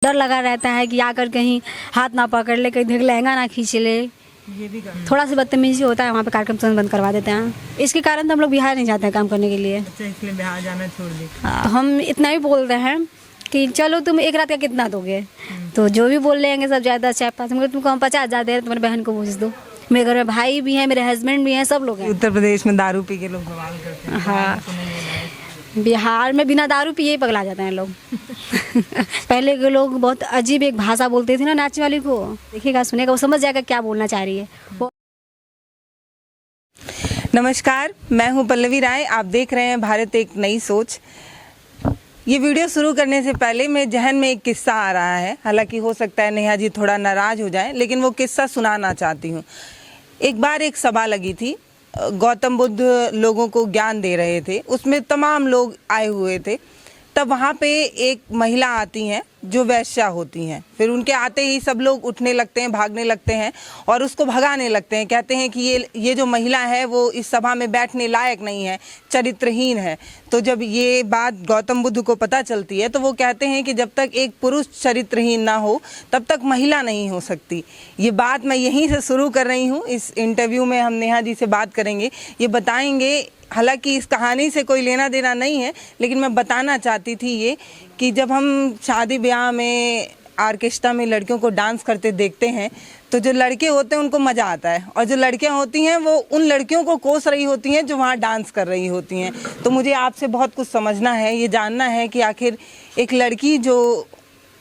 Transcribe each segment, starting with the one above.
डर लगा रहता है कि आकर कहीं हाथ ना पकड़ ले, कहीं देख लहंगा ना खींच ले। ये भी करना। थोड़ा सा बदतमीजी होता है वहाँ पे, कार्यक्रम तुरंत बंद करवा देते हैं। इसके कारण तो हम लोग बिहार नहीं जाते हैं काम करने के लिए। अच्छा, इसलिए बिहार जाना छोड़ दी। हम इतना ही बोलते हैं कि चलो तुम एक रात का कितना दोगे, तो जो भी बोल लेंगे सब ज़्यादा 4-5, मगर तुमको हम 50,000 दे रहे, तुम्हारी बहन को पूछ दो। मेरे घर में भाई भी हैं, मेरे हस्बैंड भी हैं, सब लोग हैं। उत्तर प्रदेश में दारू पी के लोग बवाल करते हैं। हाँ, बिहार में बिना दारू पिए ही पगला जाते हैं लोग। पहले के लोग बहुत अजीब एक भाषा बोलते थे ना नाचने वाली को, देखिएगा सुनेगा वो समझ जाएगा क्या बोलना चाह रही है वो। नमस्कार, मैं हूं पल्लवी राय। आप देख रहे हैं भारत एक नई सोच। ये वीडियो शुरू करने से पहले मेरे जहन में एक किस्सा आ रहा है। हालांकि हो सकता है नेहा जी थोड़ा नाराज हो जाए, लेकिन वो किस्सा सुनाना चाहती हूँ। एक बार एक सभा लगी थी, गौतम बुद्ध लोगों को ज्ञान दे रहे थे, उसमें तमाम लोग आए हुए थे। तब वहाँ पे एक महिला आती हैं जो वैश्या होती हैं। फिर उनके आते ही सब लोग उठने लगते हैं, भागने लगते हैं और उसको भगाने लगते हैं। कहते हैं कि ये जो महिला है वो इस सभा में बैठने लायक नहीं है, चरित्रहीन है। तो जब ये बात गौतम बुद्ध को पता चलती है तो वो कहते हैं कि जब तक एक पुरुष चरित्रहीन ना हो तब तक महिला नहीं हो सकती। ये बात मैं यहीं से शुरू कर रही हूँ। इस इंटरव्यू में हम नेहा जी से बात करेंगे, ये बताएंगे। हालांकि इस कहानी से कोई लेना देना नहीं है, लेकिन मैं बताना चाहती थी ये कि जब हम शादी ब्याह में ऑर्केस्ट्रा में लड़कियों को डांस करते देखते हैं तो जो लड़के होते हैं उनको मज़ा आता है, और जो लड़कियां होती हैं वो उन लड़कियों को कोस रही होती हैं जो वहाँ डांस कर रही होती हैं। तो मुझे आपसे बहुत कुछ समझना है, ये जानना है कि आखिर एक लड़की जो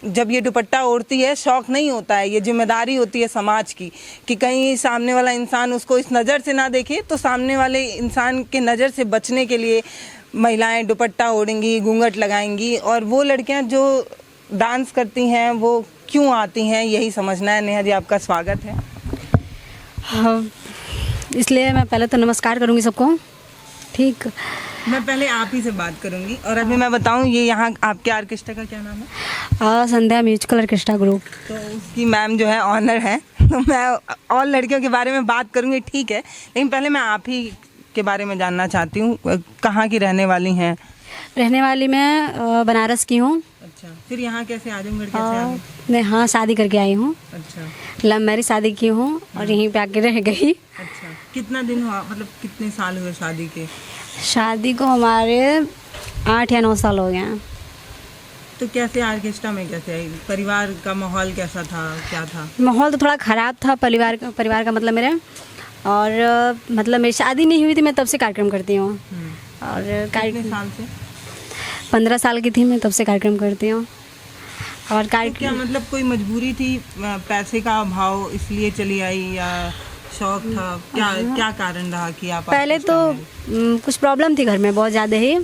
जब ये दुपट्टा ओढ़ती है, शौक नहीं होता है, ये जिम्मेदारी होती है समाज की कि कहीं सामने वाला इंसान उसको इस नज़र से ना देखे। तो सामने वाले इंसान के नज़र से बचने के लिए महिलाएं दुपट्टा ओढ़ेंगी, घूंघट लगाएंगी, और वो लड़कियां जो डांस करती हैं वो क्यों आती हैं, यही समझना है। नेहा जी, आपका स्वागत है। हाँ, इसलिए मैं पहले तो नमस्कार करूँगी सबको। ठीक, मैं पहले आप ही से बात करूंगी। और अभी मैं बताऊं, ये यहाँ आपके ऑर्केस्ट्रा का क्या नाम है? संध्या म्यूजिकल ऑर्केस्ट्रा ग्रुप। तो उसकी मैम जो है ऑनर है, तो मैं और लड़कियों के बारे में बात करूंगी, ठीक है, लेकिन पहले मैं आप ही के बारे में जानना चाहती हूँ। कहाँ की रहने वाली हैं? रहने वाली मैं बनारस की हूँ। अच्छा, फिर यहाँ कैसे आजमगढ़ कैसे आ गई? मैं हाँ शादी करके आई हूँ। अच्छा, लव मैरिज शादी की हूँ और यहीं पे आके रह गई। अच्छा, कितना दिन हुआ, मतलब कितने साल हुए शादी के? शादी को हमारे 8 या 9 साल हो गए हैं। तो कैसे ऑर्केस्ट्रा में कैसे आई? परिवार का माहौल कैसा था, क्या था? माहौल तो थोड़ा ख़राब था परिवार का मतलब मेरे, और मतलब मेरी शादी नहीं हुई थी, मैं तब से कार्यक्रम करती हूँ। और कितने साल से? 15 साल की थी मैं तब से कार्यक्रम करती हूँ। और तो क्या मतलब कोई मजबूरी थी, पैसे का अभाव इसलिए चली आई, या शौक था? क्या कारण रहा कि आप? पहले तो कुछ प्रॉब्लम थी घर में बहुत ज़्यादा ही।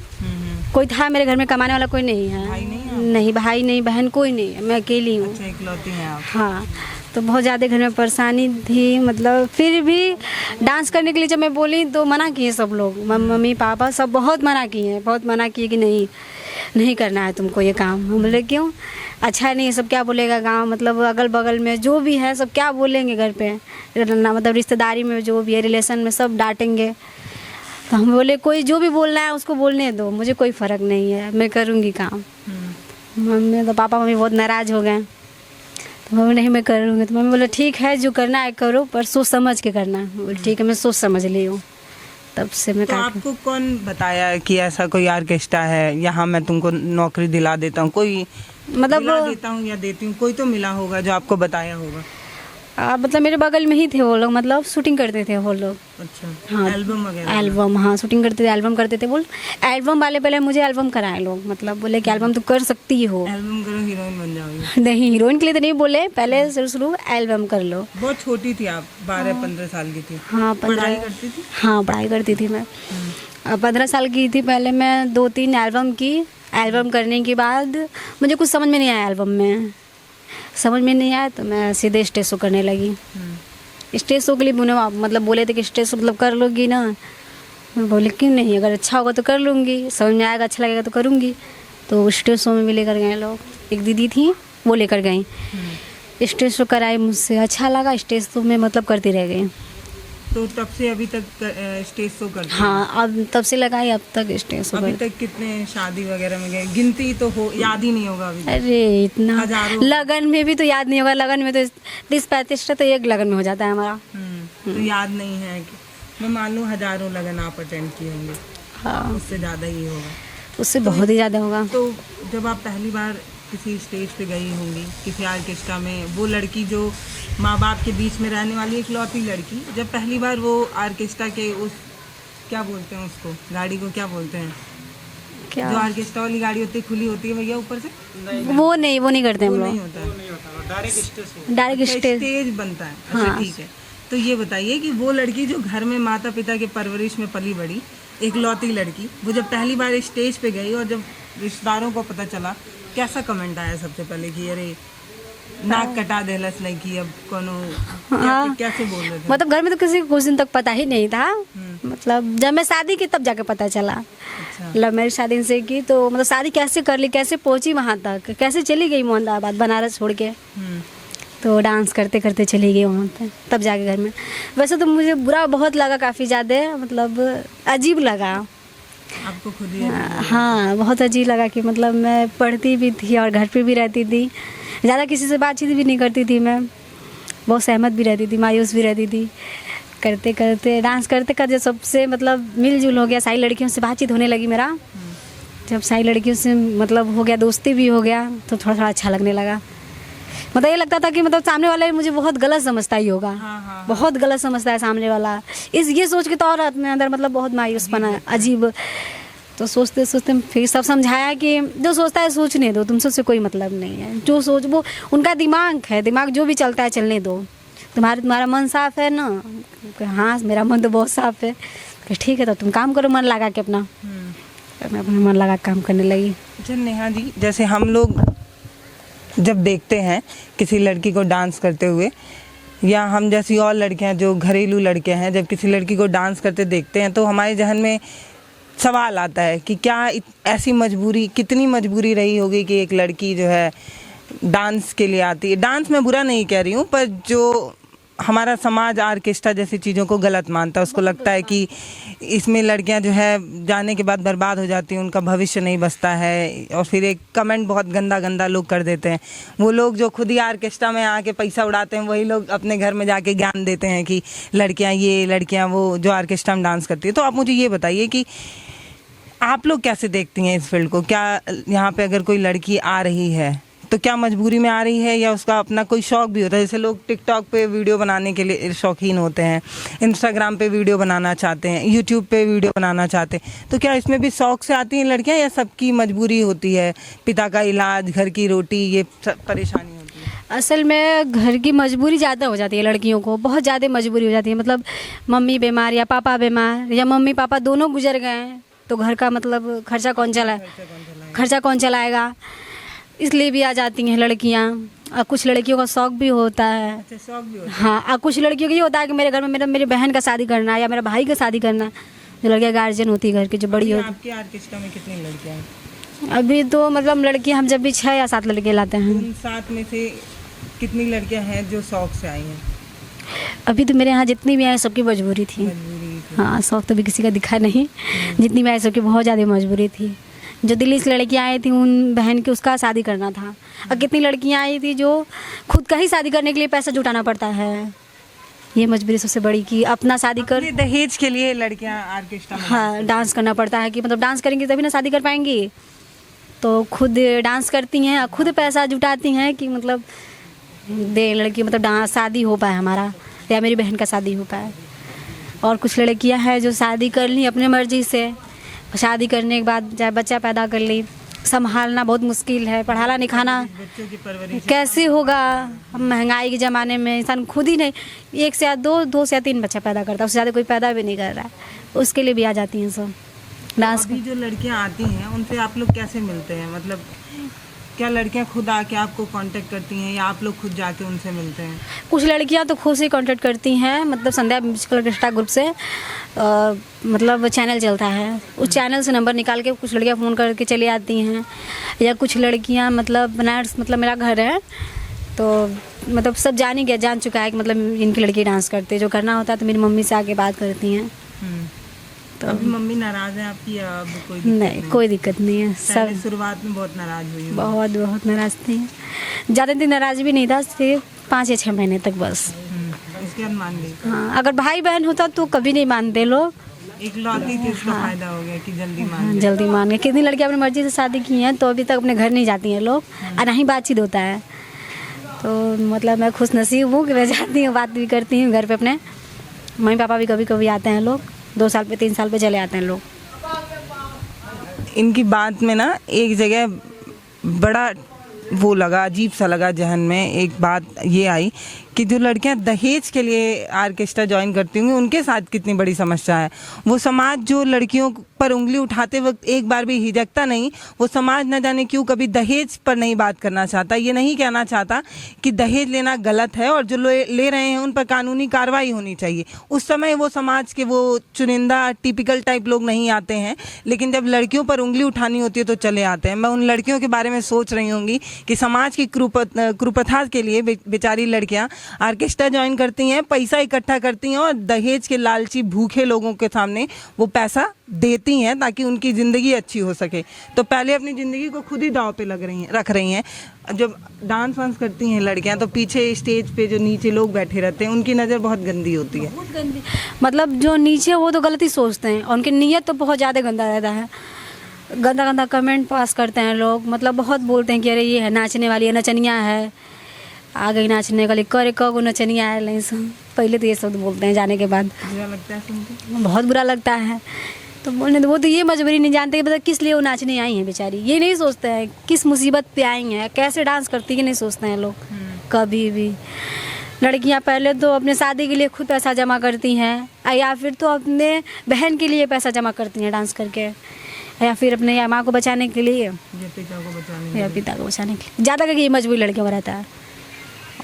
कोई था मेरे घर में कमाने वाला कोई नहीं है। भाई नहीं है? नहीं, भाई नहीं, बहन कोई नहीं है, मैं अकेली हूँ। अच्छा, इकलौती हैं आप? हाँ, तो बहुत ज़्यादा घर में परेशानी थी। मतलब फिर भी डांस करने के लिए जब मैं बोली तो मना किए सब लोग, मम्मी पापा सब बहुत मना किए, बहुत मना किए कि नहीं करना है तुमको ये काम। हम बोले क्यों? अच्छा नहीं, सब क्या बोलेगा गांव, मतलब अगल बगल में जो भी है सब क्या बोलेंगे घर पे, मतलब रिश्तेदारी में जो भी है, रिलेशन में सब डांटेंगे। तो हम बोले कोई जो भी बोलना है उसको बोलने दो, मुझे कोई फ़र्क नहीं है, मैं करूँगी काम। मम्मी तो पापा मम्मी बहुत नाराज़ हो गए, तो मम्मी नहीं मैं करूँगी। तो मम्मी बोले ठीक है, जो करना है करो, पर सोच समझ के करना। बोले ठीक है, मैं सोच समझ ली हूँ। तब से मैं तो आपको कौन बताया कि ऐसा कोई ऑर्केस्ट्रा है, यहाँ मैं तुमको नौकरी दिला देता हूँ? कोई मतलब दिला देता हूँ या देती हूँ, कोई तो मिला होगा जो आपको बताया होगा। मतलब मेरे बगल में ही थे वो लोग, मतलब शूटिंग करते थे वो लोग। अच्छा, हाँ, एल्बम वगैरह? एल्बम, हाँ, शूटिंग करते थे, एल्बम करते थे। बोल एल्बम वाले पहले मुझे एल्बम कराए लोग, मतलब बोले कि एल्बम तो कर सकती हो। एल्बम करो, हीरोइन बन जाओगी। नहीं, हीरोइन के लिए तो नहीं बोले, पहले शुरू एल्बम कर लो। बहुत छोटी थी आप, 12-15 साल की थी? हाँ, पढ़ाई करती थी? हाँ, पढ़ाई करती थी मैं। 15 साल की थी पहले मैं 2-3 एल्बम की। एल्बम करने के बाद मुझे कुछ समझ में नहीं आया, एल्बम में समझ में नहीं आया, तो मैं सीधे स्टेज शो करने लगी। स्टेज शो के लिए मतलब बोले थे कि स्टेज शो मतलब कर लोगी ना। मैं बोले क्यों नहीं, अगर अच्छा होगा तो कर लूँगी, समझ में आएगा, अच्छा लगेगा तो करूँगी। तो स्टेज शो में भी लेकर गए लोग, एक दीदी थी वो लेकर गई। स्टेज शो कराई मुझसे, अच्छा लगा, स्टेज शो में मतलब करती रह गई। तो तब से अभी तक स्टेज शो करते हैं? हाँ, अब तब से लगाई अब तक स्टेज अभी पर। तक कितने शादी वगैरह में गए? गिनती तो हो, याद ही नहीं होगा अभी तक। अरे इतना हजारों। लगन में भी तो याद नहीं होगा, लगन में तो 30-35 तो एक लगन में हो जाता है हमारा। तो याद नहीं है कि मैं मान लूँ हजारों लगन आप अटेंड किए होंगे, हाँ, उससे ज़्यादा ही होगा। उससे बहुत ही ज़्यादा होगा। तो जब आप पहली बार किसी स्टेज पे गई होंगी, किसी ऑर्केस्ट्रा में, वो लड़की जो माँ बाप के बीच में रहने वाली इकलौती लड़की, जब पहली बार वो ऑर्केस्ट्रा के उस, क्या बोलते हैं उसको, गाड़ी को क्या बोलते हैं, क्या जो ऑर्केस्ट्रा वाली गाड़ी होती है, खुली होती है भैया ऊपर से, वो नहीं करते हम वो लोग। नहीं होता है, डायरेक्ट स्टेज। स्टेज बनता है। अच्छा हाँ। ठीक है। तो ये बताइए कि वो लड़की जो घर में माता पिता के परवरिश में पली बड़ी, एक लौती लड़की, वो जब पहली बार स्टेज पे गई और जब रिश्तेदारों को पता चला, कैसा कमेंट आया सबसे पहले कि अरे नाक कटा देलस लड़की, अब कोनो हाँ। कैसे बोल रहे थे? मतलब घर में तो किसी को कुछ दिन तक पता ही नहीं था। मतलब जब मैं शादी की तब जाके पता चला। अच्छा। लव मैरिज शादी से की, तो मतलब शादी कैसे कर ली, कैसे पहुंची वहाँ तक, कैसे चली गई मोहम्मदाबाद बनारस छोड़ के, तो डांस करते करते चली गई वहाँ पे, तब जाके घर में। वैसे तो मुझे बुरा बहुत लगा, काफ़ी ज़्यादा मतलब अजीब लगा। आपको खुद ही हाँ, बहुत अजीब लगा कि मतलब मैं पढ़ती भी थी और घर पे भी रहती थी, ज़्यादा किसी से बातचीत भी नहीं करती थी मैं, बहुत सहमत भी रहती थी, मायूस भी रहती थी। करते करते डांस करते करते सबसे मतलब मिलजुल हो गया, सारी लड़कियों से बातचीत होने लगी मेरा। जब सारी लड़कियों से मतलब हो गया, दोस्ती भी हो गया, तो थोड़ा थोड़ा अच्छा लगने लगा। मतलब ये लगता था कि मतलब सामने वाला मुझे बहुत गलत समझता ही होगा। हाँ। बहुत गलत समझता है सामने वाला, ये सोच के तो और अपने अंदर मतलब बहुत मायूसपना, अजीब। तो सोचते सोचते फिर सब समझाया कि जो सोचता है सोचने दो, तुमसे उससे कोई मतलब नहीं है, जो सोच वो उनका दिमाग है, दिमाग जो भी चलता है चलने दो, तुम्हारा मन साफ है ना? हाँ, मेरा मन तो बहुत साफ है। ठीक है, तो तुम काम करो मन लगा के अपना। मैं अपना मन लगा काम करने लगी। अच्छा नेहा जी, जैसे हम लोग जब देखते हैं किसी लड़की को डांस करते हुए, या हम जैसी और लड़कियां जो घरेलू लड़कियां हैं, जब किसी लड़की को डांस करते देखते हैं, तो हमारे जहन में सवाल आता है कि क्या ऐसी मजबूरी, कितनी मजबूरी रही होगी कि एक लड़की जो है डांस के लिए आती है। डांस मैं बुरा नहीं कह रही हूँ, पर जो हमारा समाज ऑर्केस्ट्रा जैसी चीज़ों को गलत मानता है, उसको लगता है कि इसमें लड़कियां जो है जाने के बाद बर्बाद हो जाती हैं, उनका भविष्य नहीं बचता है। और फिर एक कमेंट बहुत गंदा गंदा लोग कर देते हैं। वो लोग जो खुद ही ऑर्केस्ट्रा में आके पैसा उड़ाते हैं, वही लोग अपने घर में जाके ज्ञान देते हैं कि लड़कियां ये, लड़कियां वो, जो ऑर्केस्ट्रा में डांस करती है। तो आप मुझे ये बताइए कि आप लोग कैसे देखती हैं इस फील्ड को? क्या यहाँ पे अगर कोई लड़की आ रही है तो क्या मजबूरी में आ रही है, या उसका अपना कोई शौक भी होता है? जैसे लोग टिकटॉक पे वीडियो बनाने के लिए शौकीन होते हैं, इंस्टाग्राम पे वीडियो बनाना चाहते हैं, यूट्यूब पे वीडियो बनाना चाहते हैं, तो क्या इसमें भी शौक से आती हैं लड़कियां, या सबकी मजबूरी होती है, पिता का इलाज, घर की रोटी, ये परेशानी होती है? असल में घर की मजबूरी ज़्यादा हो जाती है लड़कियों को, बहुत ज़्यादा मजबूरी हो जाती है। मतलब मम्मी बीमार या पापा बीमार, या मम्मी पापा दोनों गुजर गए हैं, तो घर का मतलब खर्चा कौन चलाएगा, इसलिए भी आ जाती हैं लड़कियां। और कुछ लड़कियों का शौक भी होता है। अच्छा, शौक भी होता है। हाँ, और कुछ लड़कियों को ये होता है कि मेरे घर में मेरी बहन का शादी करना है या मेरा भाई का शादी करना है। जो लड़कियां गार्जियन होती है घर की, जो बड़ी होती। आपके ऑर्केस्ट्रा में कितनी लड़कियां हैं? अभी तो मतलब लड़कियां हम जब भी 6 या 7 लड़के लाते हैं। उन 7 में से कितनी लड़कियां हैं जो शौक से आई हैं? अभी तो मेरे यहाँ जितनी भी आई सबकी मजबूरी थी। मजबूरी थी। हाँ, शौक तो भी किसी का दिखा नहीं। जितनी भी आई सबकी बहुत ज़्यादा मजबूरी थी। जो दिल्ली से लड़कियाँ आई थी, उन बहन की उसका शादी करना था। और कितनी लड़कियाँ आई थी जो खुद का ही शादी करने के लिए पैसा जुटाना पड़ता है। ये मजबूरी सबसे बड़ी कि अपना शादी कर, दहेज के लिए लड़कियां ऑर्केस्ट्रा में हाँ, डांस करना पड़ता है कि मतलब डांस करेंगी तभी ना शादी कर पाएंगी। तो खुद डांस करती हैं, खुद पैसा जुटाती हैं कि मतलब दे लड़की, मतलब डांस शादी हो पाए हमारा, या मेरी बहन का शादी हो पाए। और कुछ लड़कियां हैं जो शादी कर ली अपने मर्जी से, शादी करने के बाद चाहे बच्चा पैदा कर ली, संभालना बहुत मुश्किल है, पढ़ाना लिखाना बच्चों की परवरिश कैसे होगा। महंगाई के ज़माने में इंसान खुद ही नहीं, 1 से या 2 से या 3 बच्चा पैदा करता है, उससे ज़्यादा कोई पैदा भी नहीं कर रहा है। उसके लिए भी आ जाती हैं सब डांस। अभी जो लड़कियां आती हैं उनसे आप लोग कैसे मिलते हैं? मतलब क्या लड़कियां खुद आके आपको कांटेक्ट करती हैं, या आप लोग खुद जाके उनसे मिलते हैं? कुछ लड़कियां तो खुद से कांटेक्ट करती हैं, मतलब संध्या म्यूजिकल ऑर्केस्ट्रा ग्रुप से मतलब चैनल चलता है, उस चैनल से नंबर निकाल के कुछ लड़कियां फ़ोन करके चली आती हैं। या कुछ लड़कियां मतलब बनारस, मतलब मेरा घर है तो मतलब सब जान चुका है कि मतलब इनकी लड़की डांस करती है। जो करना होता है तो मेरी मम्मी से आके बात करती हैं। तो अभी मम्मी नाराज है आपकी या अब कोई दिक्कत नहीं, कोई दिक्कत नहीं है। सब पहले शुरुआत में बहुत नाराज हुई होंगी। बहुत नाराज थी। ज़्यादा दिन नाराज भी नहीं था, सिर्फ 5 या 6 महीने तक बस। इसके बाद मान गई। हाँ, अगर भाई बहन होता तो कभी नहीं मानते लोग। एक लौती थी, उसका फायदा हो गया कि जल्दी मान गए। जल्दी मान गए। कितनी लड़कियां अपनी मर्जी से शादी की हैं तो अभी तक अपने घर नहीं जाती हैं लोग, और ना ही बातचीत होता है। तो मतलब मैं खुश नसीब हूँ कि मैं जाती हूँ, बात भी करती हूँ घर पे अपने। मम्मी पापा भी कभी कभी आते हैं लोग, 2 साल पे 3 साल पे चले आते हैं लोग। इनकी बात में ना एक जगह बड़ा वो लगा, अजीब सा लगा जहन में। एक बात ये आई कि जो लड़कियां दहेज के लिए ऑर्केस्ट्रा ज्वाइन करती होंगी उनके साथ कितनी बड़ी समस्या है। वो समाज जो लड़कियों पर उंगली उठाते वक्त एक बार भी हिचकता नहीं, वो समाज न जाने क्यों कभी दहेज पर नहीं बात करना चाहता। ये नहीं कहना चाहता कि दहेज लेना गलत है और जो ले रहे हैं उन पर कानूनी कार्रवाई होनी चाहिए। उस समय वो समाज के वो चुनिंदा टिपिकल टाइप लोग नहीं आते हैं, लेकिन जब लड़कियों पर उंगली उठानी होती है तो चले आते हैं। मैं उन लड़कियों के बारे में सोच रही होंगी कि समाज की कुप्रथा के लिए बेचारी लड़कियां ऑर्केस्ट्रा ज्वाइन करती हैं, पैसा इकट्ठा करती हैं और दहेज के लालची भूखे लोगों के सामने वो पैसा देती हैं ताकि उनकी ज़िंदगी अच्छी हो सके। तो पहले अपनी ज़िंदगी को खुद ही दांव पे रख रही हैं। जब डांस वांस करती हैं लड़कियां तो पीछे स्टेज पे जो नीचे लोग बैठे रहते हैं उनकी नज़र बहुत गंदी होती है। बहुत गंदी, मतलब जो नीचे वो तो गलत ही सोचते हैं, उनकी नीयत तो बहुत ज़्यादा गंदा रहता है। गंदा कमेंट पास करते हैं लोग, मतलब बहुत बोलते हैं कि अरे ये है नाचने वाली है, नचनिया है, आ गई नाचने वाली, करे कब नचनिया है। नहीं सुन, पहले तो ये शब्द बोलते हैं, जाने के बाद बुरा लगता है सुनकर, बहुत बुरा लगता है। तो बोलने वो तो ये मजबूरी नहीं जानते कि किस लिए वो नाचने आई हैं बेचारी। ये नहीं सोचते हैं किस मुसीबत पे आई हैं, कैसे डांस करती है, नहीं सोचते हैं लोग कभी भी। लड़कियां पहले तो अपने शादी के लिए खुद पैसा जमा करती हैं, या फिर तो अपने बहन के लिए पैसा जमा करती हैं डांस करके, या फिर अपने या माँ को बचाने के लिए या पिता को बचाने के लिए। ज़्यादा करके ये मजबूरी लड़कियों में रहता है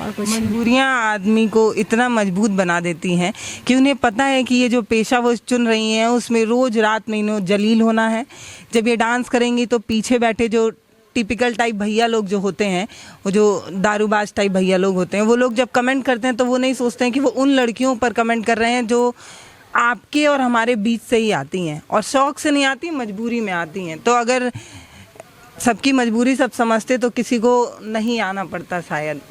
और कुछ। मजबूरियाँ आदमी को इतना मजबूत बना देती हैं कि उन्हें पता है कि ये जो पेशा वो चुन रही हैं उसमें रोज़ रात महीनों जलील होना है। जब ये डांस करेंगी तो पीछे बैठे जो टिपिकल टाइप भैया लोग जो होते हैं, वो जो दारूबाज टाइप भैया लोग होते हैं, वो लोग जब कमेंट करते हैं तो वो नहीं सोचते हैं कि वो उन लड़कियों पर कमेंट कर रहे हैं जो आपके और हमारे बीच से ही आती हैं और शौक़ से नहीं आती, मजबूरी में आती हैं। तो अगर सबकी मजबूरी सब समझते तो किसी को नहीं आना पड़ता शायद।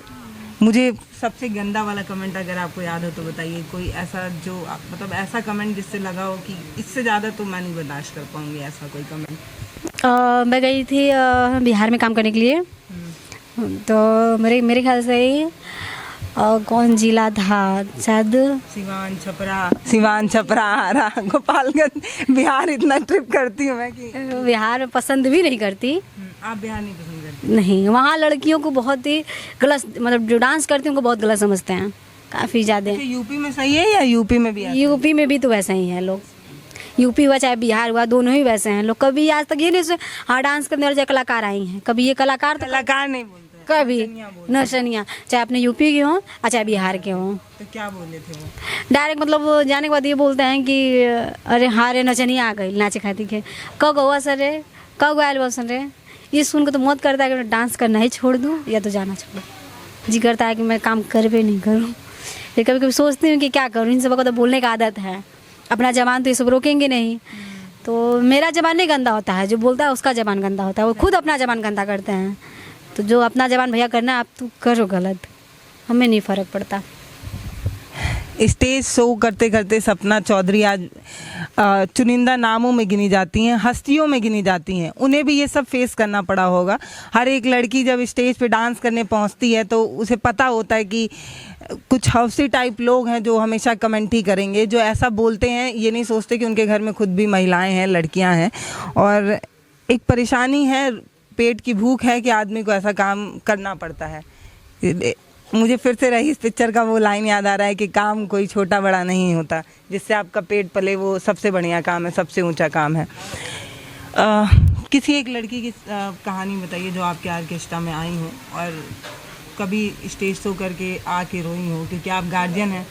मुझे सबसे गंदा वाला कमेंट अगर आपको याद हो तो बताइए, कोई ऐसा जो मतलब ऐसा कमेंट जिससे लगा हो कि इससे ज़्यादा तो मैं नहीं बर्दाश्त कर पाऊँगी, ऐसा कोई कमेंट। मैं गई थी बिहार में काम करने के लिए, तो मेरे ख्याल से कौन जिला था, शायद सिवान, छपरा, आरा, गोपालगंज। बिहार इतना ट्रिप करती हूँ मैं कि बिहार पसंद भी नहीं करती। आप बिहार नहीं पसंद करती? नहीं, वहाँ लड़कियों को बहुत ही गलत, मतलब जो डांस करती हैं उनको बहुत गलत समझते हैं, काफ़ी ज़्यादा। यूपी में सही है या यूपी में भी? यूपी में भी तो वैसे ही है लोग, यूपी हुआ चाहे बिहार हुआ, दोनों ही वैसे हैं लोग। कभी आज तक ये नहीं हाँ डांस करने वाले कलाकार आई हैं, कभी ये कलाकार नहीं बोलते, कभी नशनिया, चाहे अपने यूपी के हों चाहे बिहार के हों। तो क्या बोले थे वो? डायरेक्ट मतलब वो जाने के बाद ये बोलते हैं कि अरे हाँ रे नचनिया आ गई नाचे खाती के, कब गवा सर रे, कब गायल बसन रे। ये सुन के तो मौत करता है कि मैं डांस करना ही छोड़ दूँ या तो जाना छोड़ दूँ। जी करता है कि मैं काम कर भी नहीं करूँ। फिर कभी कभी सोचती हूँ कि क्या करूँ, इन सबको तो बोलने का आदत है, अपना जबान तो ये सब रोकेंगे नहीं। तो मेरा जबान नहीं गंदा होता है, जो बोलता है उसका जबान गंदा होता है, वो खुद अपना जबान गंदा करते हैं। तो जो अपना जबान भैया करना है आप तो करो गलत, हमें नहीं फ़र्क पड़ता। स्टेज शो करते करते सपना चौधरी आज चुनिंदा नामों में गिनी जाती हैं, हस्तियों में गिनी जाती हैं। उन्हें भी ये सब फेस करना पड़ा होगा। हर एक लड़की जब स्टेज पे डांस करने पहुंचती है तो उसे पता होता है कि कुछ हौसी टाइप लोग हैं जो हमेशा कमेंट ही करेंगे, जो ऐसा बोलते हैं, ये नहीं सोचते कि उनके घर में खुद भी महिलाएं हैं, लड़कियां हैं। और एक परेशानी है, पेट की भूख है कि आदमी को ऐसा काम करना पड़ता है। मुझे फिर से रही इस पिक्चर का वो लाइन याद आ रहा है कि काम कोई छोटा बड़ा नहीं होता, जिससे आपका पेट पले वो सबसे बढ़िया काम है, सबसे ऊंचा काम है। किसी एक लड़की की कहानी बताइए जो आपके ऑर्केस्ट्रा में आई हो और कभी स्टेज शो करके आके रोई हो, क्योंकि आप गार्जियन हैं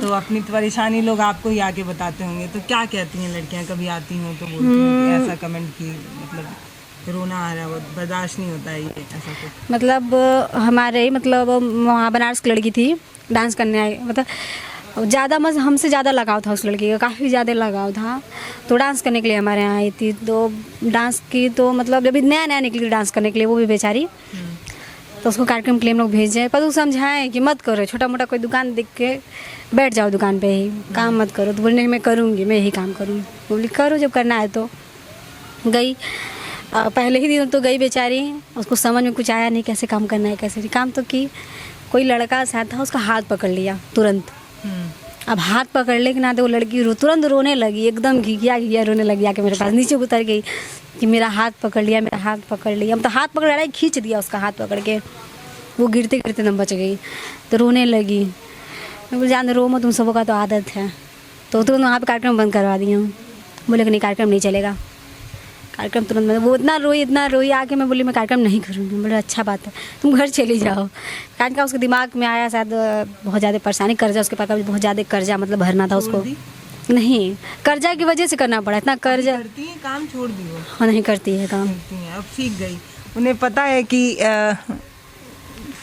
तो अपनी परेशानी लोग आपको ही आके बताते होंगे। तो क्या कहती हैं लड़कियां, कभी आती हों तो बोलती हैं कि ऐसा कमेंट की, मतलब रोना आ रहा है, वो बर्दाश्त नहीं होता है ये ऐसा कुछ? मतलब हमारे मतलब वहाँ बनारस की लड़की थी, डांस करने आई, मतलब ज़्यादा हमसे ज़्यादा लगाव था उस लड़की का, काफ़ी ज़्यादा लगाव था। तो डांस करने के लिए हमारे यहाँ आई थी, तो डांस की तो मतलब जब नया नया निकली डांस करने के लिए, वो भी बेचारी, तो उसको कार्यक्रम के लिए हम लोग भेजे, पर उसको समझाएं कि मत करो, छोटा मोटा कोई दुकान देख के बैठ जाओ दुकान पे ही, काम मत करो। तो बोलने मैं करूँगी, मैं यही काम करूँगी। बोली करो जब करना है तो। गई, पहले ही दिन तो गई बेचारी, उसको समझ में कुछ आया नहीं कैसे काम करना है, कैसे नहीं। काम तो की, कोई लड़का साथ था, उसका हाथ पकड़ लिया तुरंत। अब हाथ पकड़ने के नाते वो लड़की तुरंत रोने लगी, एकदम घिघिया रोने लगी, आके मेरे पास नीचे उतर गई कि मेरा हाथ पकड़ लिया, मेरा हाथ पकड़ लिया। हम तो हाथ पकड़ रहा, खींच दिया उसका हाथ पकड़ के, वो गिरते गिरते दम बच गई। तो रोने लगी। मैं बोले जान रो मत, तुम सबों का तो आदत है। तो तुरंत वहाँ पे कार्यक्रम बंद करवा दिया हूँ। बोले कि नहीं कार्यक्रम नहीं चलेगा। कार्यक्रम तुरंत मतलब वो इतना रोई आके, मैं बोली मैं कार्यक्रम नहीं करूँगी। बोले अच्छा बात है, तुम घर चली जाओ। कारण का उसके दिमाग में आया शायद बहुत ज़्यादा परेशानी, कर्जा उसके पास बहुत ज़्यादा कर्जा मतलब भरना था उसको। नहीं, कर्जा की वजह से करना पड़ा, इतना कर्जा। करती है काम, छोड़ दी वो? हाँ नहीं करती है काम। करती है, अब सीख गई। उन्हें पता है कि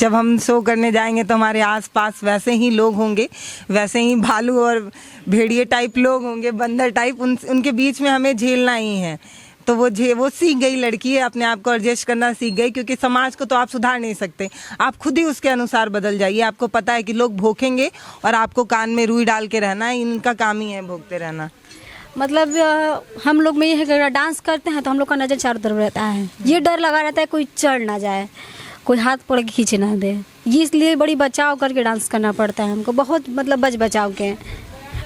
जब हम शो करने जाएंगे तो हमारे आसपास वैसे ही लोग होंगे, वैसे ही भालू और भेड़िए टाइप लोग होंगे, बंदर टाइप, उनके बीच में हमें झेलना ही है। तो वो सीख गई लड़की है, अपने आप को एडजस्ट करना सीख गई, क्योंकि समाज को तो आप सुधार नहीं सकते, आप खुद ही उसके अनुसार बदल जाइए। आपको पता है कि लोग भोंकेंगे और आपको कान में रुई डाल के रहना है, इनका काम ही है भोंकते रहना। मतलब हम लोग में ये है कि अगर डांस करते हैं तो हम लोग का नज़र चारों तरफ रहता है, ये डर लगा रहता है कोई चढ़ ना जाए, कोई हाथ पकड़ के खींचे ना दे। ये इसलिए बड़ी बचाव करके डांस करना पड़ता है हमको, बहुत मतलब बचाव के।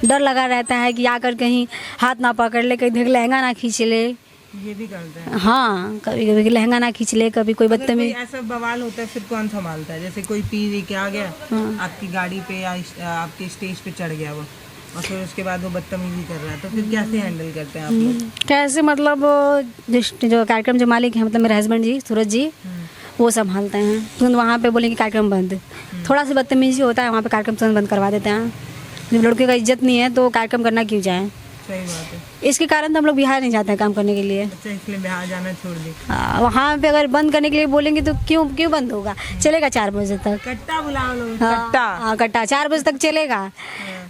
डर लगा रहता है कि आकर कहीं हाथ ना पकड़ ले, कहीं देख लहंगा ना खींच ले। ये भी करते हैं। हाँ, कभी कभी लहंगा ना खींच ले, कभी कोई बदतमीज। ऐसा बवाल होता है फिर कौन संभालता है? जैसे कोई पी के आ गया आपकी गाड़ी पे या आपके स्टेज पे चढ़ गया वो, और फिर उसके बाद वो बदतमीजी कर रहा है, तो फिर कैसे हैंडल करते हैं आप लोग? कैसे मतलब जो कार्यक्रम जो मालिक है, मतलब मेरे हस्बैंड जी सूरज जी, वो संभालते हैं। तुरंत वहाँ पे बोलेंगे कार्यक्रम बंद, थोड़ा सा बदतमीजी होता है वहाँ पे कार्यक्रम तुरंत बंद करवा देते हैं। जब लड़के का इज्जत नहीं है तो कार्यक्रम करना क्यों जाए? सही बात है। इसके कारण तो हम लोग बिहार नहीं जाते हैं काम करने के लिए। अच्छा, इसलिए बिहार जाना छोड़ दी। वहाँ पे अगर बंद करने के लिए बोलेंगे तो क्यों बंद होगा? चलेगा 4 बजे तक। कट्टा बुला लो। हाँ, कट्टा 4 बजे तक चलेगा।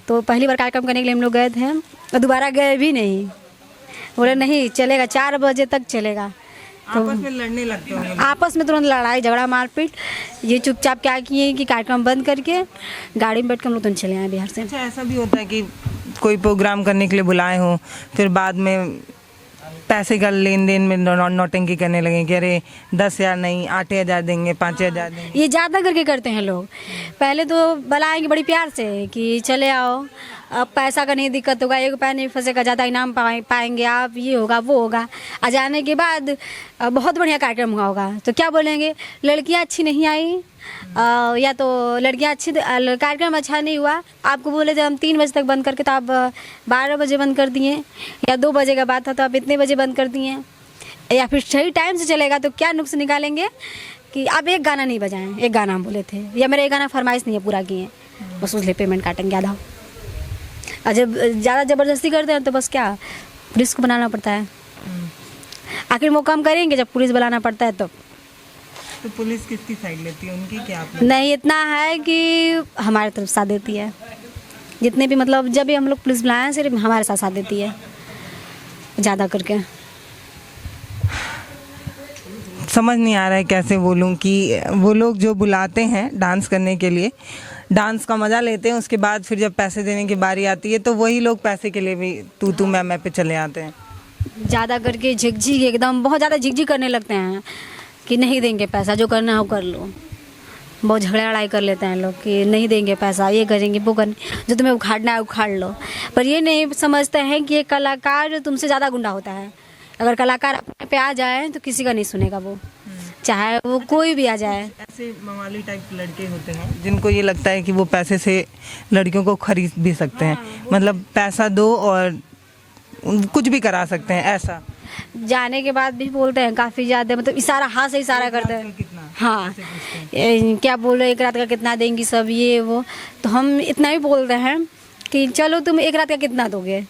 तो पहली बार कार्यक्रम करने के लिए हम लोग गए थे और दोबारा गए भी नहीं, बोले नहीं चलेगा, 4 बजे तक चलेगा। तो आपस में लड़ने लगते होंगे? आपस में तुरंत लड़ाई झगड़ा मारपीट। ये चुपचाप क्या किए कि कार्यक्रम बंद करके गाड़ी में बैठ के हम लोग तुरंत चले आए बिहार से। अच्छा, ऐसा भी होता है कि कोई प्रोग्राम करने के लिए बुलाए हों, फिर बाद में पैसे का लेन देन में नौटंकी करने लगे कि अरे 10,000 नहीं 8,000 देंगे, 5,000 देंगे। ये ज़्यादा करके करते हैं लोग। पहले तो बुलाएंगे बड़ी प्यार से कि चले आओ, अब पैसा का नहीं दिक्कत होगा, 1 रुपया नहीं फंसेगा, ज़्यादा इनाम पाएंगे आप, ये होगा वो होगा। आ जाने के बाद बहुत बढ़िया कार्यक्रम हुआ होगा तो क्या बोलेंगे, लड़कियाँ अच्छी नहीं आई, या तो लड़कियाँ अच्छी, कार्यक्रम अच्छा नहीं हुआ। आपको बोले थे हम 3 बजे तक बंद करके तो आप 12 बजे बंद कर दिए, या 2 बजे का बात था तो आप इतने बजे बंद कर दिए। या फिर सही टाइम से चलेगा तो क्या नुक्स निकालेंगे कि आप एक गाना नहीं बजाएं, एक गाना हम बोले थे, या मेरा एक गाना फरमाइश नहीं है पूरा किए, बस उसलिए पेमेंट काटेंगे आधा। और जब ज़्यादा ज़बरदस्ती करते हैं तो बस क्या पुलिस को बनाना पड़ता है। आखिर वो काम करेंगे जब पुलिस बुलाना पड़ता है तो पुलिस किसकी साइड लेती है, उनकी क्या? नहीं, इतना है कि हमारे तरफ साथ देती है। जितने भी मतलब जब भी हम लोग पुलिस बुलाए हैं सिर्फ हमारे साथ देती है ज़्यादा करके। समझ नहीं आ रहा है कैसे बोलूं कि वो लोग जो बुलाते हैं डांस करने के लिए, डांस का मज़ा लेते हैं, उसके बाद फिर जब पैसे देने की बारी आती है तो वही लोग पैसे के लिए भी तू मैं पे चले आते हैं। ज़्यादा करके झिकझिक एकदम बहुत ज़्यादा झिकझिक करने लगते हैं कि नहीं देंगे पैसा, जो करना हो कर लो। बहुत झगड़ा लड़ाई कर लेते हैं लोग कि नहीं देंगे पैसा, ये करेंगे वो करेंगे, जो तुम्हें उखाड़ना है उखाड़ लो। पर ये नहीं समझते हैं कि एक कलाकार तुमसे ज़्यादा गुंडा होता है। अगर कलाकार अपने पे आ जाए तो किसी का नहीं सुनेगा वो, चाहे वो कोई भी आ जाए। ऐसे मवाली टाइप लड़के होते हैं जिनको ये लगता है कि वो पैसे से लड़कियों को खरीद भी सकते हैं, मतलब पैसा दो और कुछ भी करा सकते हैं। ऐसा जाने के बाद भी बोलते हैं काफ़ी ज़्यादा, मतलब इशारा, हाथ से इशारा करते हैं। हाँ, क्या बोल रहे, 1 रात का कितना देंगी सब ये वो। तो हम इतना ही बोलते हैं कि चलो तुम 1 रात का कितना दोगे,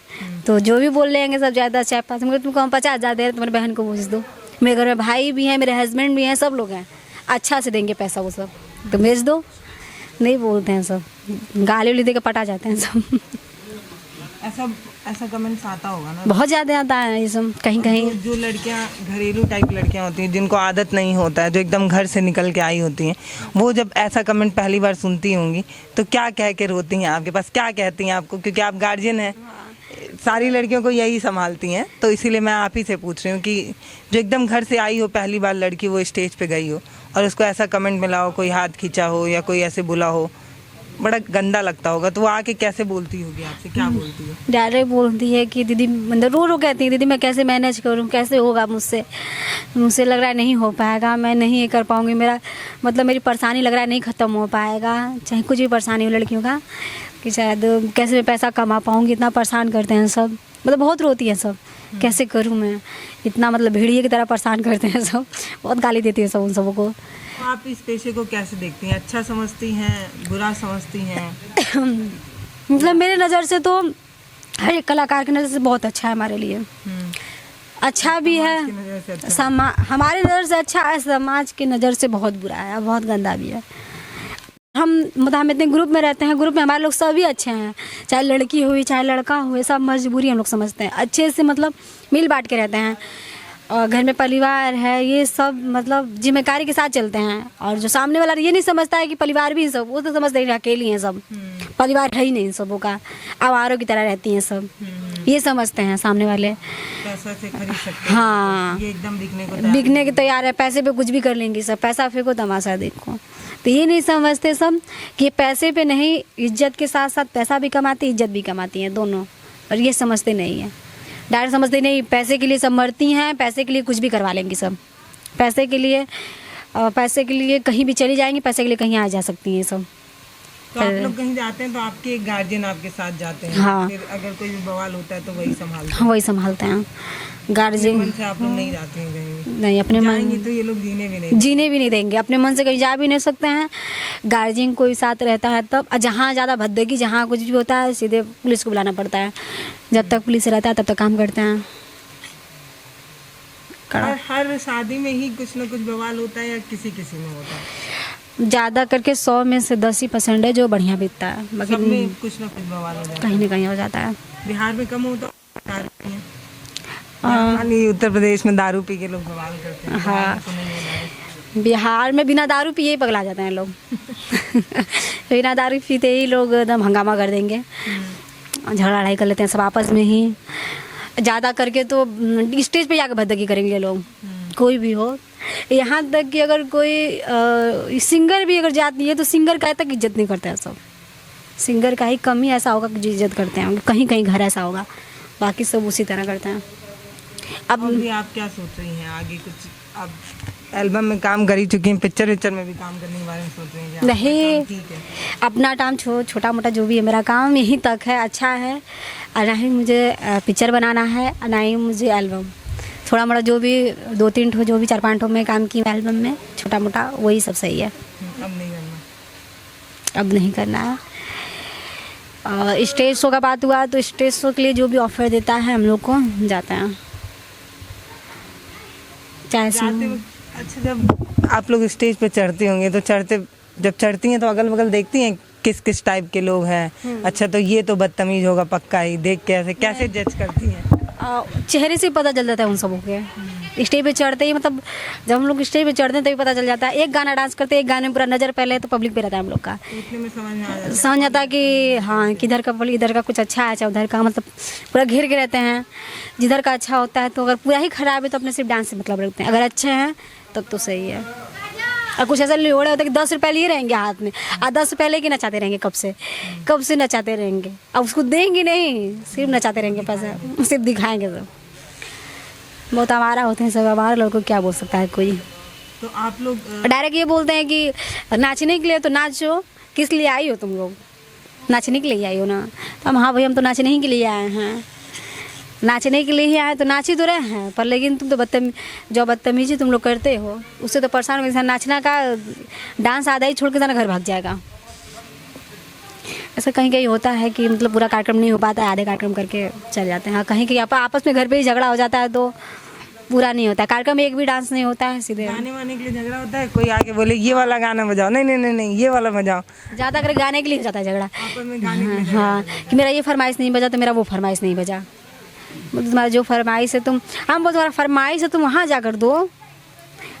तो जो भी बोल लेंगे सब ज़्यादा 4-5, मगर तुमको हम 50,000 दे रहे, तुम्हारी बहन को पूछ दो, मेरे घर में भाई भी हैं, मेरे हस्बैंड भी हैं, सब लोग हैं, अच्छा से देंगे पैसा वो सब, तो भेज दो। नहीं बोलते हैं सब, गाली उली दे के पटा जाते हैं सब। ऐसा ऐसा कमेंट्स आता होगा ना, बहुत ज़्यादा आता है ये सब, कहीं कहीं। जो लड़कियां घरेलू टाइप लड़कियां होती हैं, जिनको आदत नहीं होता है, जो एकदम घर से निकल के आई होती हैं, वो जब ऐसा कमेंट पहली बार सुनती होंगी तो क्या कह के रोती हैं आपके पास, क्या कहती हैं आपको, क्योंकि आप गार्जियन हैं, सारी लड़कियों को यही संभालती हैं, तो इसीलिए मैं आप ही से पूछ रही हूँ कि जो एकदम घर से आई हो पहली बार लड़की, वो स्टेज पे गई हो और उसको ऐसा कमेंट मिला हो, कोई हाथ खींचा हो या कोई ऐसे बुला हो, बड़ा गंदा लगता होगा, तो वो आके कैसे बोलती होगी आपसे, क्या बोलती है? डायरेक्ट बोलती है कि दीदी, मतलब रो रो कहती है, दीदी मैं कैसे मैनेज करूं, कैसे होगा मुझसे, मुझसे लग रहा है नहीं हो पाएगा, मैं नहीं ये कर पाऊंगी, मेरा मतलब मेरी परेशानी लग रहा है नहीं ख़त्म हो पाएगा, चाहे कुछ भी परेशानी हो लड़कियों का, कि शायद कैसे मैं पैसा कमा पाऊंगी, इतना परेशान करते हैं सब, मतलब बहुत रोती है सब, कैसे करूँ मैं, इतना मतलब भेड़िए की तरह परेशान करते हैं सब, बहुत गाली देती है सब उन सबों को। तो आप इस पेशे को कैसे देखती हैं, अच्छा समझती हैं, बुरा समझती हैं? मतलब मेरे नज़र से तो हर एक कलाकार की नज़र से बहुत अच्छा है हमारे लिए, अच्छा भी है, हमारे नज़र से अच्छा है, समाज की नज़र से बहुत बुरा है, बहुत गंदा भी है। हम इतने ग्रुप में रहते हैं, ग्रुप में हमारे लोग सभी अच्छे हैं, चाहे लड़की हुई चाहे लड़का हुए, सब मजबूरी हम लोग समझते हैं, अच्छे से मतलब मिल बांट के रहते हैं, और घर में परिवार है, ये सब मतलब जिम्मेदारी के साथ चलते हैं। और जो सामने वाला ये नहीं समझता है कि परिवार भी सब, वो तो समझते हैं अकेली हैं सब, परिवार है ही नहीं सबों का, आवारों की तरह रहती हैं सब, ये समझते हैं सामने वाले। पैसा से खरीद सकते हैं, हाँ, ये एकदम बिकने के तैयार है, पैसे पे कुछ भी कर लेंगी सब, पैसा फेंको तमाशा देखो, तो ये नहीं समझते सब कि पैसे पे नहीं, इज्जत के साथ साथ पैसा भी कमाती, इज्जत भी कमाती हैं दोनों, और ये समझते नहीं है, डायरेक्ट समझते नहीं, पैसे के लिए सब मरती हैं, पैसे के लिए कुछ भी करवा लेंगी सब, पैसे के लिए कहीं भी चली जाएंगी, पैसे के लिए कहीं आ जा सकती हैं सब। तो आप लोग कहीं जाते हैं तो आपके एक गार्जियन आपके साथ जाते हैं? हाँ। फिर अगर कोई भी बवाल होता है तो वही संभालते हैं? हाँ, वही संभालते हैं गार्जियन। मन से आप लोग नहीं जाते हैं कहीं? नहीं, अपने जाएंगे मन, तो ये लोग जीने भी नहीं देंगे, अपने मन से कहीं जा भी नहीं सकते हैं, गार्जियन कोई साथ रहता है तब, जहाँ ज़्यादा भद्दगी, जहाँ कुछ भी होता है सीधे पुलिस को बुलाना पड़ता है, जब तक पुलिस रहता है तब तक काम करते हैं। हर शादी में ही कुछ ना कुछ बवाल होता है या किसी किसी में होता है? ज़्यादा करके 100 में से 10 ही % है जो बढ़िया बीतता है, बाकी सब में कुछ ना कुछ बवाल हो जाता है, कहीं ना कहीं हो जाता है। बिहार में कम होता है, उत्तर प्रदेश में दारू पी के लोग बवाल करते हैं। हाँ, बिहार में बिना दारू पिए ही पगला जाते हैं लोग। बिना दारू पीते ही लोग एकदम हंगामा कर देंगे, झगड़ा लड़ाई कर लेते हैं सब आपस में ही, ज़्यादा करके तो स्टेज पे जाकर भद्दगी करेंगे लोग, कोई भी हो, यहाँ तक कि अगर कोई सिंगर भी अगर जाती है तो सिंगर का तक इज्जत नहीं करते हैं सब, सिंगर का ही कम ही ऐसा होगा कि जो इज्जत करते हैं, कहीं कहीं घर ऐसा होगा, बाकी सब उसी तरह करते हैं। अब भी आप क्या सोच रही हैं आगे, कुछ अब एल्बम में काम कर ही चुकी हैं, पिक्चर में भी काम करने के बारे में सोच रही हैं? नहीं, ठीक है, अपना टाइम छोटा मोटा जो भी है मेरा काम यहीं तक है, अच्छा है, और ना ही मुझे पिक्चर बनाना है, ना ही मुझे एल्बम, थोड़ा मोड़ा जो भी 2-3 ठो, जो भी 4-5 ठो में काम की एल्बम में, छोटा मोटा वही सब सही है। अब नहीं करना है। स्टेज शो का बात हुआ तो स्टेज शो के लिए जो भी ऑफर देता है हम लोग को जाते हैं, चाहे अच्छा, जब आप लोग स्टेज पे चढ़ती होंगे तो जब चढ़ती हैं तो अगल बगल देखती हैं किस किस टाइप के लोग हैं? अच्छा, तो ये तो बदतमीज होगा पक्का ही, देख के कैसे जज करती हैं? चेहरे से पता चल जाता है उन सबों के, स्टेज पे चढ़ते ही, मतलब जब हम लोग स्टेज पे चढ़ते हैं तभी पता चल जाता है, एक गाना डांस करते हैं, एक गाने में पूरा नज़र पहले तो पब्लिक पे रहता है हम लोग का, समझ आता है कि हाँ किधर का इधर का कुछ अच्छा है, चाहे उधर का, मतलब पूरा घेर के रहते हैं, जिधर का अच्छा होता है, तो अगर पूरा ही खराब है तो अपने सिर्फ डांस से मतलब रखते हैं, अगर अच्छे हैं तब तो सही है। और कुछ ऐसा लोड़ा होता है कि 10 रुपये लिए रहेंगे हाथ में, और 10 रुपये लेके नचाते रहेंगे, कब से नचाते रहेंगे, अब उसको देंगे नहीं, सिर्फ नचाते रहेंगे, पैसा सिर्फ दिखाएंगे सब, बहुत आवारा होते हैं सब, हमारे लोग को क्या बोल सकता है कोई। तो आप लोग डायरेक्ट ये बोलते हैं कि नाचने के लिए तो नाचो, किस लिए आई हो तुम लोग, नाचने के लिए आई हो ना, तो हम हाँ भाई हम तो नाचने ही के लिए आए हैं, नाचने के लिए ही आए तो नाच ही तो रहे हैं, पर लेकिन तुम तो जो बदतमीजी तुम लोग करते हो उससे तो परेशान हो, नाचना का डांस आधा ही छोड़ के जाना घर भाग जाएगा। ऐसा कहीं कहीं होता है कि मतलब पूरा कार्यक्रम नहीं हो पाता है, आधे कार्यक्रम करके चले जाते हैं, कहीं कहीं आपस में घर पे ही झगड़ा हो जाता है तो पूरा नहीं होता, कार्यक्रम में एक भी डांस नहीं होता है सीधे। गाने वाने के लिए झगड़ा होता है, कोई आके बोले ये वाला गाना बजाओ, नहीं नहीं नहीं नहीं ये वाला बजाओ, ज़्यादा कर गाने के लिए हो जाता है झगड़ा। आपस में गाने के लिए हाँ, कि मेरा ये फरमाइश नहीं बजा तो मेरा वो फरमाइश नहीं बजा, तुम्हारा जो फरमाइश है तुम, हम बोल तुम्हारा फरमाइश है तुम वहाँ जाकर दो,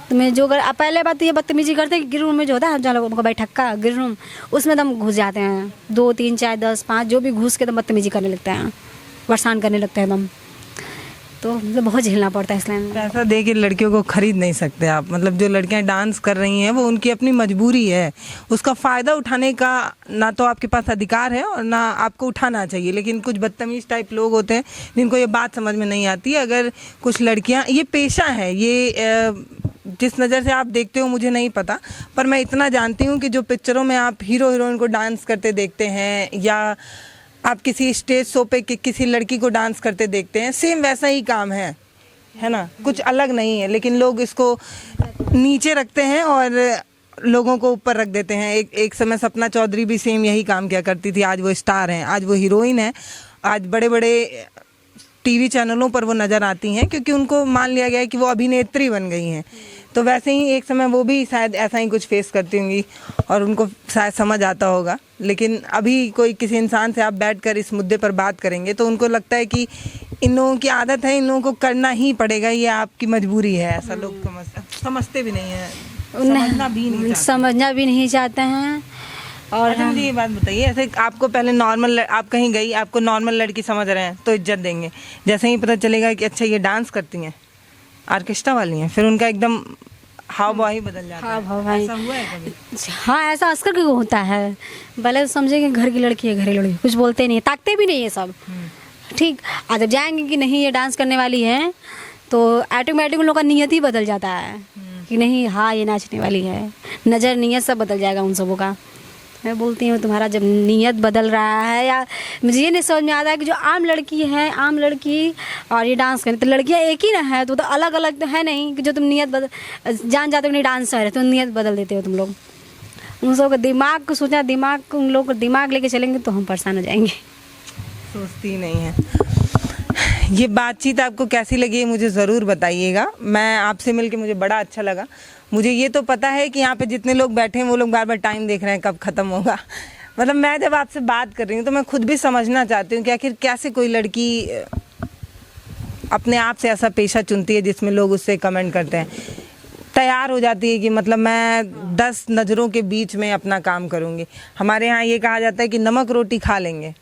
तुम्हें जो कर। पहले बात तो ये बदतमीजी करते हैं कि गिर रूम में जो होता है जहाँ लोगों को बैठक्का गिर रूम, उसमें दम घुस जाते हैं, 2 3 4 10 5 जो भी घुस के दम बदतमीजी करने लगते हैं, परेशान करने लगते हैं दम, तो मतलब बहुत झेलना पड़ता है इसलिए। पैसा दे के लड़कियों को खरीद नहीं सकते आप, मतलब जो लड़कियां डांस कर रही हैं वो उनकी अपनी मजबूरी है, उसका फ़ायदा उठाने का ना तो आपके पास अधिकार है और ना आपको उठाना चाहिए। लेकिन कुछ बदतमीज टाइप लोग होते हैं जिनको ये बात समझ में नहीं आती। अगर कुछ लड़कियां, ये पेशा है, ये जिस नज़र से आप देखते हो मुझे नहीं पता, पर मैं इतना जानती हूँ कि जो पिक्चरों में आप हीरो हीरोइन को डांस करते देखते हैं या आप किसी स्टेज शो पे किसी लड़की को डांस करते देखते हैं, सेम वैसा ही काम है ना, कुछ अलग नहीं है। लेकिन लोग इसको नीचे रखते हैं और लोगों को ऊपर रख देते हैं। एक समय सपना चौधरी भी सेम यही काम किया करती थी, आज वो स्टार हैं, आज वो हीरोइन है, आज बड़े बड़े टीवी चैनलों पर वो नज़र आती हैं क्योंकि उनको मान लिया गया है कि वो अभिनेत्री बन गई हैं। तो वैसे ही एक समय वो भी शायद ऐसा ही कुछ फेस करती होंगी और उनको शायद समझ आता होगा। लेकिन अभी कोई किसी इंसान से आप बैठकर इस मुद्दे पर बात करेंगे तो उनको लगता है कि इन लोगों की आदत है, इन लोगों को करना ही पड़ेगा, ये आपकी मजबूरी है। ऐसा लोग समझते भी नहीं है, समझना भी नहीं चाहते हैं। और अच्छा मुझे ये बात बताइए, ऐसे आपको पहले नॉर्मल, आप कहीं गई, आपको नॉर्मल लड़की समझ रहे हैं तो इज्जत देंगे, जैसे ही पता चलेगा कि अच्छा ये डांस करती हैं, ऑर्केस्ट्रा वाली हैं, फिर उनका एकदम हाव भाव ही बदल जाता है। ऐसा हुआ है कभी? हाँ, ऐसा अक्सर क्यों होता है, भले तो समझेंगे घर की लड़की है, घरेलू लड़की, कुछ बोलते नहीं, ताकते भी नहीं है सब। ठीक, आज जब जाएंगे कि नहीं ये डांस करने वाली है तो ऑटोमेटिक उन लोगों का नियत ही बदल जाता है कि नहीं हाँ ये नाचने वाली है, नज़र नियत सब बदल जाएगा उन सबों का। मैं बोलती हूँ तुम्हारा जब नीयत बदल रहा है, या मुझे ये नहीं समझ में आता है कि जो आम लड़की है, आम लड़की और ये डांस करें, तो लड़कियाँ एक ही ना है, तो अलग अलग तो है नहीं कि जो तुम नीयत बदल जान जाते हो नहीं डांसर है तो नीयत बदल देते हो तुम लोग। उन सबों का दिमाग को सोचना, दिमाग उन लोग को दिमाग लेके चलेंगे तो हम परेशान हो जाएंगे। सोचती नहीं है। ये बातचीत आपको कैसी लगी है मुझे ज़रूर बताइएगा। मैं आपसे मिलके मुझे बड़ा अच्छा लगा। मुझे ये तो पता है कि यहाँ पे जितने लोग बैठे हैं वो लोग बार बार टाइम देख रहे हैं कब ख़त्म होगा। मतलब मैं जब आपसे बात कर रही हूँ तो मैं खुद भी समझना चाहती हूँ कि आखिर कैसे कोई लड़की अपने आप से ऐसा पेशा चुनती है जिसमें लोग उससे कमेंट करते हैं, तैयार हो जाती है कि मतलब मैं 10 नज़रों के बीच में अपना काम करूँगी। हमारे यहाँ ये कहा जाता है कि नमक रोटी खा लेंगे,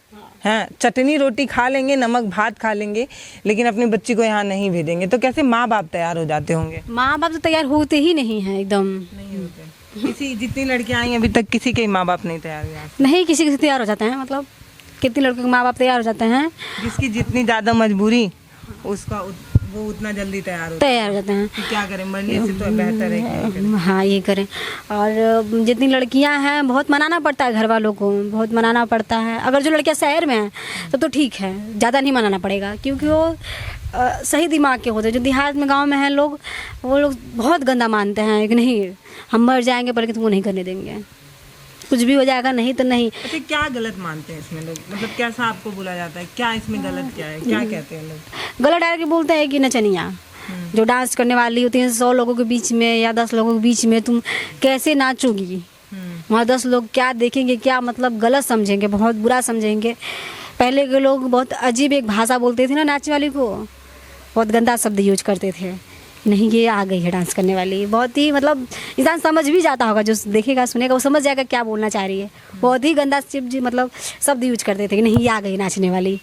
हैं चटनी रोटी खा लेंगे, नमक भात खा लेंगे, लेकिन अपनी बच्ची को यहाँ नहीं भेजेंगे। तो कैसे माँ बाप तैयार हो जाते होंगे? माँ बाप तो तैयार होते ही नहीं हैं, एकदम नहीं होते। किसी जितनी लड़कियाँ आई अभी तक किसी के माँ बाप नहीं तैयार हुए? नहीं, किसी किसी तैयार हो जाते हैं, मतलब कितनी लड़कियों के माँ बाप तैयार हो जाते हैं, जिसकी जितनी ज़्यादा मजबूरी उसका वो उतना जल्दी तैयार हो जाते हैं। कि क्या करें, मरने से तो बेहतर है कि नहीं करें। हाँ ये करें। और जितनी लड़कियां हैं बहुत मनाना पड़ता है, घर वालों को बहुत मनाना पड़ता है। अगर जो लड़कियां शहर में हैं तो ठीक है, ज़्यादा नहीं मनाना पड़ेगा क्योंकि वो सही दिमाग के होते हैं। जो देहात में गांव में हैं लोग, वो लोग बहुत गंदा मानते हैं कि नहीं हम मर जाएंगे पर तुमको नहीं करने देंगे, कुछ भी हो जाएगा, नहीं तो नहीं। अच्छा क्या गलत मानते हैं इसमें लोग, मतलब कैसा आपको बोला जाता है, क्या इसमें गलत क्या है, क्या कहते हैं लोग? गलत डाल के बोलते हैं कि नचनिया जो डांस करने वाली होती है 100 लोगों के बीच में या 10 लोगों के बीच में तुम कैसे नाचोगी, वहाँ 10 लोग क्या देखेंगे, क्या मतलब गलत समझेंगे, बहुत बुरा समझेंगे। पहले के लोग बहुत अजीब एक भाषा बोलते थे ना नाचने वाली को, बहुत गंदा शब्द यूज करते थे, नहीं ये आ गई है डांस करने वाली। बहुत ही मतलब इंसान समझ भी जाता होगा, जो देखेगा सुनेगा वो समझ जाएगा क्या बोलना चाह रही है। बहुत ही गंदा मतलब शब्द यूज करते थे कि नहीं ये आ गई नाचने वाली।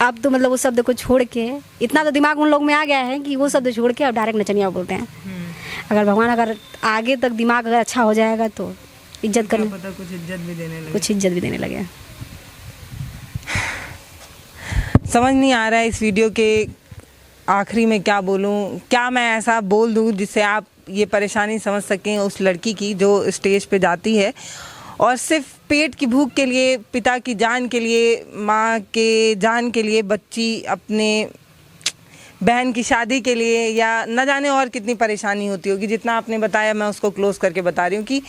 अब तो मतलब उस शब्द को छोड़ के इतना तो दिमाग उन लोग में आ गया है कि वो शब्द छोड़ के अब डायरेक्ट नचनिया बोलते हैं। अगर भगवान अगर आगे तक दिमाग अगर अच्छा हो जाएगा तो इज्जत करने, पता कुछ इज्जत भी देने लगे। समझ नहीं आ रहा है इस वीडियो के आखिरी में क्या बोलूं, क्या मैं ऐसा बोल दूं जिससे आप ये परेशानी समझ सकें उस लड़की की जो स्टेज पे जाती है और सिर्फ पेट की भूख के लिए, पिता की जान के लिए, माँ के जान के लिए, बच्ची अपने बहन की शादी के लिए, या न जाने और कितनी परेशानी होती होगी। जितना आपने बताया मैं उसको क्लोज करके बता रही हूँ कि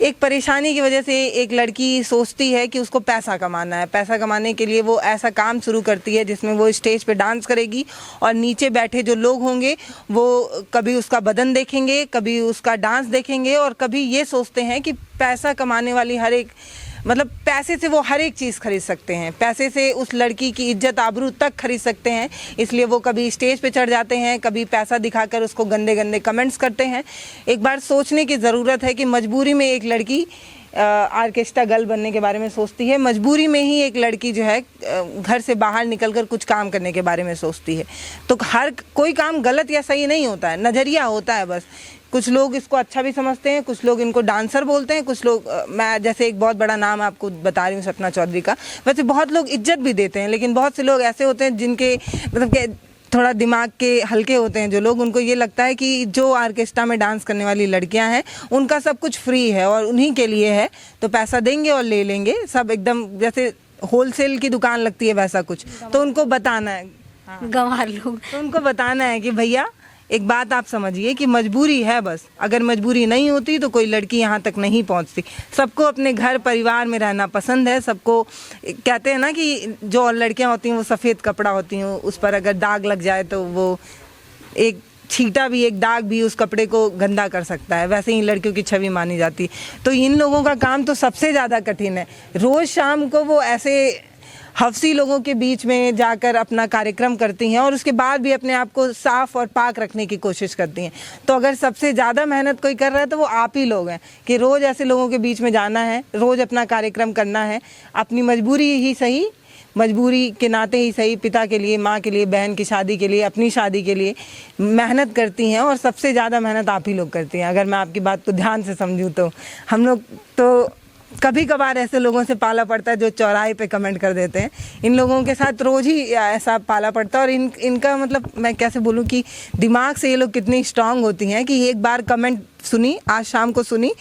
एक परेशानी की वजह से एक लड़की सोचती है कि उसको पैसा कमाना है। पैसा कमाने के लिए वो ऐसा काम शुरू करती है जिसमें वो स्टेज पे डांस करेगी और नीचे बैठे जो लोग होंगे वो कभी उसका बदन देखेंगे, कभी उसका डांस देखेंगे और कभी ये सोचते हैं कि पैसा कमाने वाली हर एक, मतलब पैसे से वो हर एक चीज़ खरीद सकते हैं, पैसे से उस लड़की की इज्जत आबरू तक खरीद सकते हैं। इसलिए वो कभी स्टेज पे चढ़ जाते हैं, कभी पैसा दिखाकर उसको गंदे गंदे कमेंट्स करते हैं। एक बार सोचने की ज़रूरत है कि मजबूरी में एक लड़की आर्केस्ट्रा गर्ल बनने के बारे में सोचती है, मजबूरी में ही एक लड़की जो है घर से बाहर निकलकर कुछ काम करने के बारे में सोचती है। तो हर कोई काम गलत या सही नहीं होता है, नज़रिया होता है बस। कुछ लोग इसको अच्छा भी समझते हैं, कुछ लोग इनको डांसर बोलते हैं, कुछ लोग मैं जैसे एक बहुत बड़ा नाम आपको बता रही हूँ सपना चौधरी का, वैसे बहुत लोग इज्जत भी देते हैं। लेकिन बहुत से लोग ऐसे होते हैं जिनके मतलब के थोड़ा दिमाग के हल्के होते हैं जो लोग, उनको ये लगता है कि जो आर्केस्ट्रा में डांस करने वाली लड़कियां हैं उनका सब कुछ फ्री है और उन्हीं के लिए है, तो पैसा देंगे और ले लेंगे, सब एकदम जैसे होलसेल की दुकान लगती है वैसा कुछ। तो उनको बताना है, गंवार लोग, तो उनको बताना है कि भैया एक बात आप समझिए कि मजबूरी है बस, अगर मजबूरी नहीं होती तो कोई लड़की यहाँ तक नहीं पहुँचती। सबको अपने घर परिवार में रहना पसंद है, सबको कहते हैं ना कि जो लड़कियाँ होती हैं वो सफ़ेद कपड़ा होती हैं, उस पर अगर दाग लग जाए तो वो एक छींटा भी, एक दाग भी उस कपड़े को गंदा कर सकता है, वैसे ही लड़कियों की छवि मानी जाती है। तो इन लोगों का काम तो सबसे ज़्यादा कठिन है। रोज़ शाम को वो ऐसे हफ्सी लोगों के बीच में जाकर अपना कार्यक्रम करती हैं और उसके बाद भी अपने आप को साफ और पाक रखने की कोशिश करती हैं। तो अगर सबसे ज़्यादा मेहनत कोई कर रहा है तो वो आप ही लोग हैं कि रोज़ ऐसे लोगों के बीच में जाना है, रोज़ अपना कार्यक्रम करना है, अपनी मजबूरी ही सही, मजबूरी के नाते ही सही, पिता के लिए, माँ के लिए, बहन की शादी के लिए, अपनी शादी के लिए मेहनत करती हैं और सबसे ज़्यादा मेहनत आप ही लोग करती हैं। अगर मैं आपकी बात को ध्यान से समझूँ तो हम लोग तो कभी कभार ऐसे लोगों से पाला पड़ता है जो चौराहे पे कमेंट कर देते हैं। इन लोगों के साथ रोज़ ही ऐसा पाला पड़ता है और इनका मतलब मैं कैसे बोलूँ कि दिमाग से ये लोग कितनी स्ट्रांग होती हैं कि एक बार कमेंट सुनी, आज शाम को सुनी,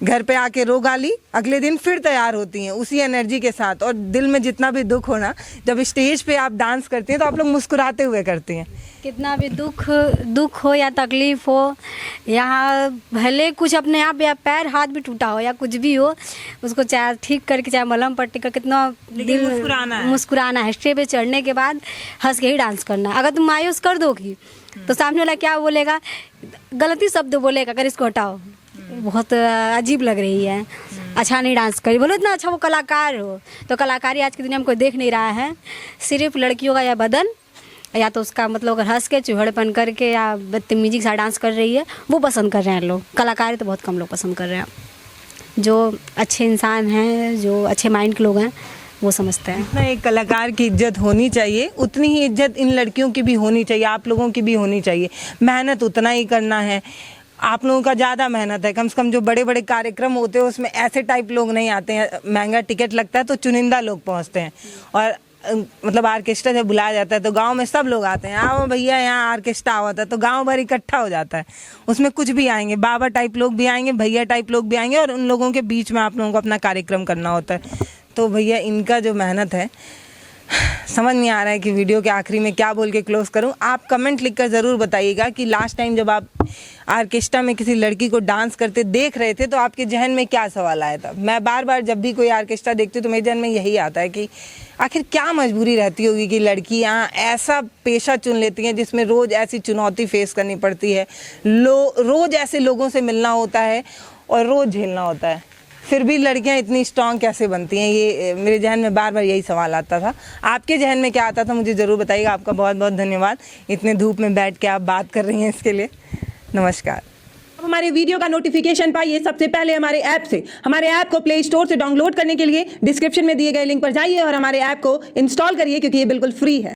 घर पे आके रो गाली, अगले दिन फिर तैयार होती हैं उसी एनर्जी के साथ। और दिल में जितना भी दुख हो ना, जब स्टेज पे आप डांस करती हैं तो आप लोग मुस्कुराते हुए करती हैं। कितना भी दुख हो या तकलीफ हो, यहाँ भले कुछ अपने आप या पैर हाथ भी टूटा हो या कुछ भी हो, उसको चाहे ठीक करके चाहे मलहम पट्टी कर, कितना दिल मुस्कुराना है। स्टेज पे चढ़ने के बाद हंस के ही डांस करना है। अगर तुम मायूस कर दोगी तो सामने वाला क्या बोलेगा, गलती शब्द बोलेगा, अगर इसको हटाओ बहुत अजीब लग रही है, अच्छा नहीं डांस करी, बोलो इतना अच्छा वो कलाकार हो। तो कलाकारी आज की दुनिया में कोई देख नहीं रहा है, सिर्फ लड़कियों का या बदन या तो उसका मतलब अगर हंस के चूहड़पन करके या बदतमीजी के साथ डांस कर रही है वो पसंद कर रहे हैं लोग। कलाकारी तो बहुत कम लोग पसंद कर रहे हैं। जो अच्छे इंसान हैं, जो अच्छे माइंड के लोग हैं वो समझते हैं। जितना एक कलाकार की इज्जत होनी चाहिए उतनी ही इज्जत इन लड़कियों की भी होनी चाहिए, आप लोगों की भी होनी चाहिए। मेहनत उतना ही करना है, आप लोगों का ज़्यादा मेहनत है। कम से कम जो बड़े बड़े कार्यक्रम होते हैं उसमें ऐसे टाइप लोग नहीं आते हैं, महंगा टिकट लगता है तो चुनिंदा लोग पहुंचते हैं। और मतलब आर्केस्ट्रा जब बुलाया जाता है तो गांव में सब लोग आते हैं, आओ भैया यहाँ आर्केस्ट्रा होता है तो गांव भर इकट्ठा हो जाता है। उसमें कुछ भी आएंगे, बाबा टाइप लोग भी आएंगे, भैया टाइप लोग भी आएंगे और उन लोगों के बीच में आप लोगों को अपना कार्यक्रम करना होता है। तो भैया इनका जो मेहनत है, समझ नहीं आ रहा है कि वीडियो के आखिरी में क्या बोल के क्लोज करूं। आप कमेंट लिखकर ज़रूर बताइएगा कि लास्ट टाइम जब आप आर्केस्ट्रा में किसी लड़की को डांस करते देख रहे थे तो आपके जहन में क्या सवाल आया था। मैं बार बार जब भी कोई आर्केस्ट्रा देखती हूँ तो मेरे जहन में यही आता है कि आखिर क्या मजबूरी रहती होगी कि लड़कियाँ ऐसा पेशा चुन लेती हैं जिसमें रोज़ ऐसी चुनौती फेस करनी पड़ती है, रोज़ ऐसे लोगों से मिलना होता है और रोज़ झेलना होता है, फिर भी लड़कियां इतनी स्ट्रांग कैसे बनती हैं। ये मेरे जहन में बार बार यही सवाल आता था। आपके जहन में क्या आता था मुझे ज़रूर बताइएगा। आपका बहुत बहुत धन्यवाद, इतने धूप में बैठ के आप बात कर रही हैं, इसके लिए नमस्कार। हमारे वीडियो का नोटिफिकेशन पाइए सबसे पहले हमारे ऐप से। हमारे ऐप को प्ले स्टोर से डाउनलोड करने के लिए डिस्क्रिप्शन में दिए गए लिंक पर जाइए और हमारे ऐप को इंस्टॉल करिए क्योंकि ये बिल्कुल फ्री है।